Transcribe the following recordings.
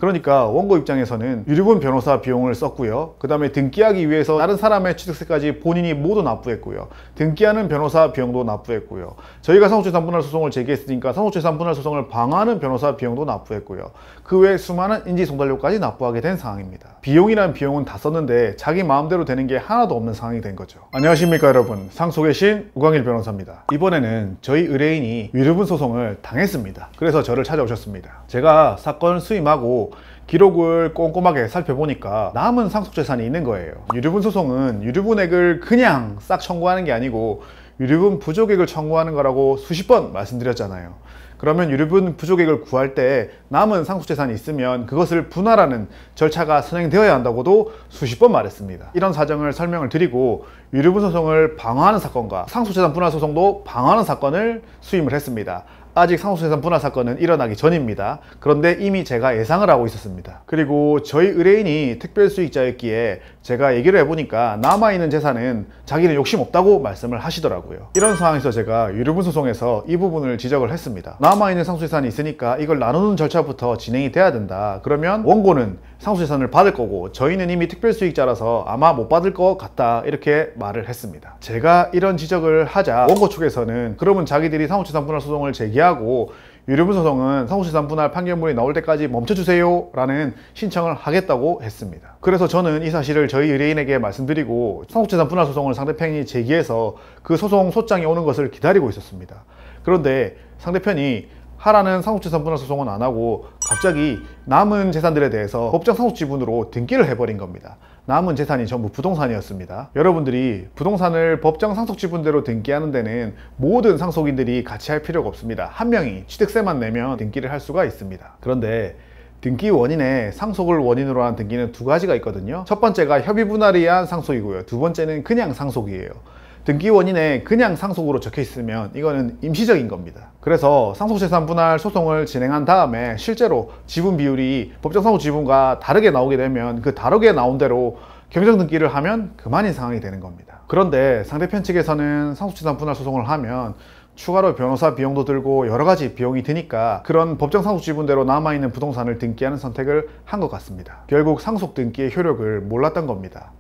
그러니까 원고 입장에서는 유류분 변호사 비용을 썼고요. 그 다음에 등기하기 위해서 다른 사람의 취득세까지 본인이 모두 납부했고요. 등기하는 변호사 비용도 납부했고요. 저희가 상속재산 분할 소송을 제기했으니까 상속재산 분할 소송을 방어하는 변호사 비용도 납부했고요. 그 외에 수많은 인지송달료까지 납부하게 된 상황입니다. 비용이란 비용은 다 썼는데 자기 마음대로 되는 게 하나도 없는 상황이 된 거죠. 안녕하십니까 여러분, 상속의 신 우광일 변호사입니다. 이번에는 저희 의뢰인이 유류분 소송을 당했습니다. 그래서 저를 찾아오셨습니다. 제가 사건을 수임하고 기록을 꼼꼼하게 살펴보니까 남은 상속재산이 있는 거예요. 유류분 소송은 유류분액을 그냥 싹 청구하는 게 아니고 유류분 부족액을 청구하는 거라고 수십 번 말씀드렸잖아요. 그러면 유류분 부족액을 구할 때 남은 상속재산이 있으면 그것을 분할하는 절차가 선행되어야 한다고도 수십 번 말했습니다. 이런 사정을 설명을 드리고 유류분 소송을 방어하는 사건과 상속재산 분할 소송도 방어하는 사건을 수임을 했습니다. 아직 상속재산 분할 사건은 일어나기 전입니다. 그런데 이미 제가 예상을 하고 있었습니다. 그리고 저희 의뢰인이 특별수익자였기에 제가 얘기를 해보니까 남아있는 재산은 자기는 욕심 없다고 말씀을 하시더라고요. 이런 상황에서 제가 유류분 소송에서 이 부분을 지적을 했습니다. 남아있는 상속재산이 있으니까 이걸 나누는 절차부터 진행이 돼야 된다. 그러면 원고는 상속재산을 받을 거고 저희는 이미 특별수익자라서 아마 못 받을 것 같다, 이렇게 말을 했습니다. 제가 이런 지적을 하자 원고 측에서는 그러면 자기들이 상속재산 분할 소송을 제기하고 유류분 소송은 상속재산 분할 판결문이 나올 때까지 멈춰주세요 라는 신청을 하겠다고 했습니다. 그래서 저는 이 사실을 저희 의뢰인에게 말씀드리고 상속재산 분할 소송을 상대편이 제기해서 그 소송 소장이 오는 것을 기다리고 있었습니다. 그런데 상대편이 하라는 상속재산 분할 소송은 안 하고 갑자기 남은 재산들에 대해서 법정 상속지분으로 등기를 해버린 겁니다. 남은 재산이 전부 부동산이었습니다. 여러분들이 부동산을 법정 상속지분대로 등기하는 데는 모든 상속인들이 같이 할 필요가 없습니다. 한 명이 취득세만 내면 등기를 할 수가 있습니다. 그런데 등기 원인에 상속을 원인으로 한 등기는 두 가지가 있거든요. 첫 번째가 협의 분할에 의한 상속이고요. 두 번째는 그냥 상속이에요. 등기 원인에 그냥 상속으로 적혀 있으면 이거는 임시적인 겁니다. 그래서 상속재산 분할 소송을 진행한 다음에 실제로 지분 비율이 법정 상속 지분과 다르게 나오게 되면 그 다르게 나온 대로 경정 등기를 하면 그만인 상황이 되는 겁니다. 그런데 상대편 측에서는 상속재산 분할 소송을 하면 추가로 변호사 비용도 들고 여러 가지 비용이 드니까 그런 법정 상속 지분대로 남아있는 부동산을 등기하는 선택을 한 것 같습니다. 결국 상속 등기의 효력을 몰랐던 겁니다.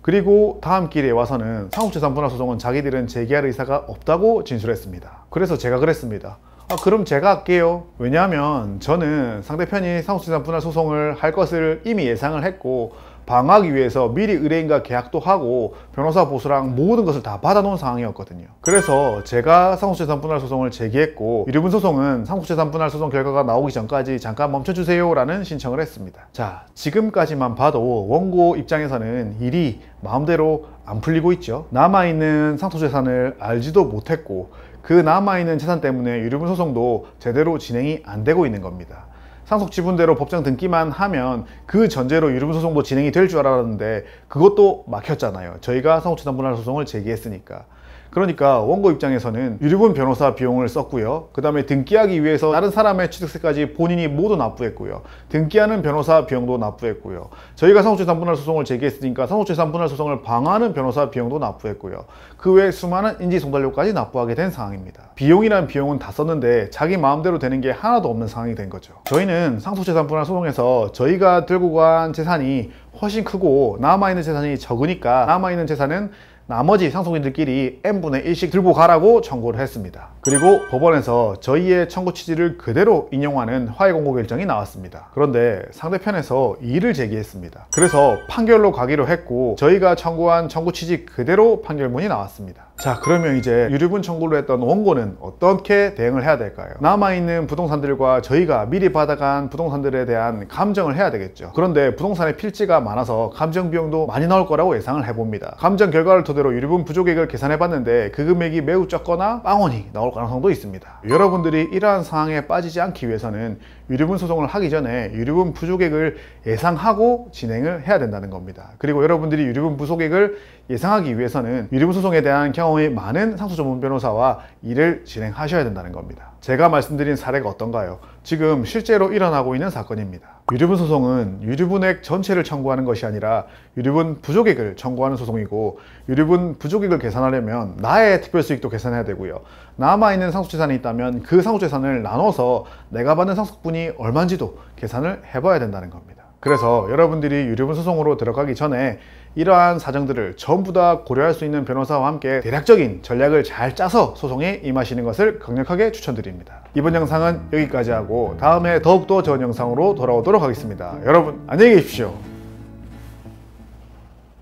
그리고 다음 기회에 와서는 상속재산 분할 소송은 자기들은 제기할 의사가 없다고 진술했습니다. 그래서 제가 그랬습니다. 그럼 제가 할게요. 왜냐하면 저는 상대편이 상속재산 분할 소송을 할 것을 이미 예상을 했고 방어하기 위해서 미리 의뢰인과 계약도 하고 변호사 보수랑 모든 것을 다 받아놓은 상황이었거든요. 그래서 제가 상속재산 분할 소송을 제기했고 유류분 소송은 상속재산 분할 소송 결과가 나오기 전까지 잠깐 멈춰주세요 라는 신청을 했습니다. 자, 지금까지만 봐도 원고 입장에서는 일이 마음대로 안 풀리고 있죠. 남아있는 상속재산을 알지도 못했고 그 남아있는 재산 때문에 유류분 소송도 제대로 진행이 안 되고 있는 겁니다. 상속 지분대로 법정 등기만 하면 그 전제로 유류분 소송도 진행이 될 줄 알았는데 그것도 막혔잖아요. 저희가 상속재산 분할 소송을 제기했으니까. 그러니까 원고 입장에서는 유류분 변호사 비용을 썼고요. 그 다음에 등기하기 위해서 다른 사람의 취득세까지 본인이 모두 납부했고요. 등기하는 변호사 비용도 납부했고요. 저희가 상속재산 분할 소송을 제기했으니까 상속재산 분할 소송을 방어하는 변호사 비용도 납부했고요. 그 외에 수많은 인지송달료까지 납부하게 된 상황입니다. 비용이란 비용은 다 썼는데 자기 마음대로 되는 게 하나도 없는 상황이 된 거죠. 저희는 상속재산 분할 소송에서 저희가 들고 간 재산이 훨씬 크고 남아있는 재산이 적으니까 남아있는 재산은 나머지 상속인들끼리 n분의 1씩 들고 가라고 청구를 했습니다. 그리고 법원에서 저희의 청구 취지를 그대로 인용하는 화해 공고 결정이 나왔습니다. 그런데 상대편에서 이의를 제기했습니다. 그래서 판결로 가기로 했고 저희가 청구한 청구 취지 그대로 판결문이 나왔습니다. 자, 그러면 이제 유류분 청구를 했던 원고는 어떻게 대응을 해야 될까요? 남아있는 부동산들과 저희가 미리 받아간 부동산들에 대한 감정을 해야 되겠죠. 그런데 부동산의 필지가 많아서 감정 비용도 많이 나올 거라고 예상을 해봅니다. 감정 결과를 토대로 유류분 부족액을 계산해봤는데 그 금액이 매우 적거나 빵원이 나올 가능성도 있습니다. 여러분들이 이러한 상황에 빠지지 않기 위해서는 유류분 소송을 하기 전에 유류분 부족액을 예상하고 진행을 해야 된다는 겁니다. 그리고 여러분들이 유류분 부족액을 예상하기 위해서는 유류분 소송에 대한 경험이 많은 상속전문 변호사와 일을 진행하셔야 된다는 겁니다. 제가 말씀드린 사례가 어떤가요? 지금 실제로 일어나고 있는 사건입니다. 유류분 소송은 유류분액 전체를 청구하는 것이 아니라 유류분 부족액을 청구하는 소송이고, 유류분 부족액을 계산하려면 나의 특별수익도 계산해야 되고요, 남아있는 상속재산이 있다면 그 상속재산을 나눠서 내가 받는 상속분이 얼마인지도 계산을 해봐야 된다는 겁니다. 그래서 여러분들이 유류분 소송으로 들어가기 전에 이러한 사정들을 전부 다 고려할 수 있는 변호사와 함께 대략적인 전략을 잘 짜서 소송에 임하시는 것을 강력하게 추천드립니다. 이번 영상은 여기까지 하고 다음에 더욱더 좋은 영상으로 돌아오도록 하겠습니다. 여러분 안녕히 계십시오.